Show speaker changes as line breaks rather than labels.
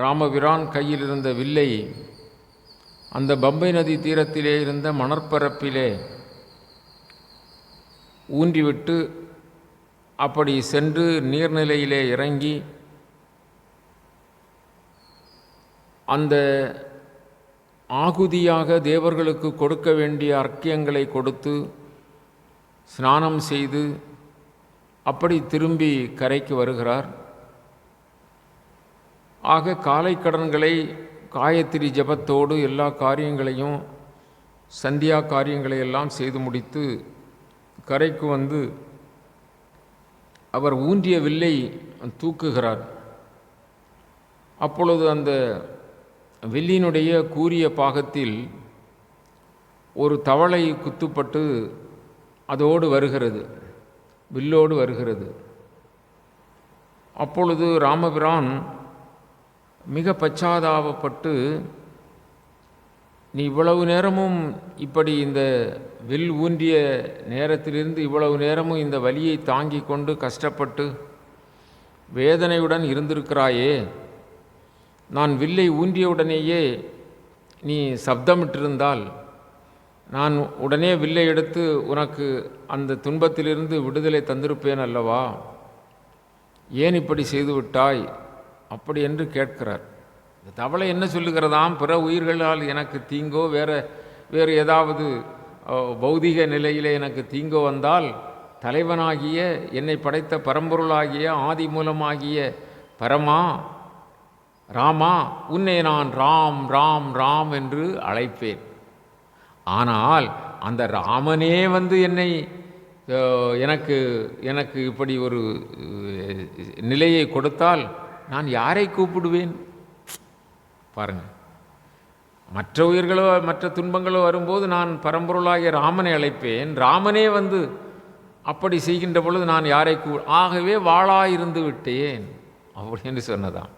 ராமபிரான் கையில் இருந்த வில்லை அந்த பம்பை நதி தீரத்திலே இருந்த மணற்பரப்பிலே ஊன்றிவிட்டு அப்படி சென்று நீர்நிலையிலே இறங்கி அந்த ஆகுதியாக தேவர்களுக்கு கொடுக்க வேண்டிய அர்க்கியங்களை கொடுத்து ஸ்நானம் செய்து அப்படி திரும்பி கரைக்கு வருகிறார். ஆக காலை கடன்களை காயத்ரி ஜபத்தோடு எல்லா காரியங்களையும் சந்தியா காரியங்களை எல்லாம் செய்து முடித்து கரைக்கு வந்து அவர் ஊன்றிய வில்லை தூக்குகிறார். அப்பொழுது அந்த வில்லினுடைய கூரிய பாகத்தில் ஒரு தவளை குத்துப்பட்டு அதோடு வருகிறது, வில்லோடு வருகிறது. அப்பொழுது ராமபிரான் மிக பச்சாதாபப்பட்டு, நீ இவ்வளவு நேரமும் இப்படி இந்த வில் ஊன்றிய நேரத்திலிருந்து இவ்வளவு நேரமும் இந்த வலியை தாங்கி கொண்டு கஷ்டப்பட்டு வேதனையுடன் இருந்திருக்கிறாயே, நான் வில்லை ஊன்றியவுடனேயே நீ சப்தமிட்டிருந்தால் நான் உடனே வில்லை எடுத்து உனக்கு அந்த துன்பத்திலிருந்து விடுதலை தந்திருப்பேன் அல்லவா, ஏன் இப்படி செய்துவிட்டாய் அப்படி என்று கேட்கிறார். இந்த தவளை என்ன சொல்லுகிறதாம், பிற உயிர்களால் எனக்கு தீங்கோ வேறு ஏதாவது பௌதிக நிலையிலே எனக்கு தீங்கோ வந்தால் தலைவனாகிய என்னை படைத்த பரம்பொருளாகிய ஆதி மூலமாகிய பரமா ராமா உன்னை நான் ராம் ராம் ராம் என்று அழைப்பேன். ஆனால் அந்த ராமனே வந்து என்னை எனக்கு இப்படி ஒரு நிலையை கொடுத்தால் நான் யாரை கூப்பிடுவேன்? பாருங்கள், மற்ற உயிர்களோ மற்ற துன்பங்களோ வரும்போது நான் பரம்பொருளாகிய ராமனை அழைப்பேன், ராமனே வந்து அப்படி செய்கின்ற பொழுது நான் யாரை ஆகவே வாளாயிருந்து விட்டேன் அப்படின்னு சொன்னதாம்.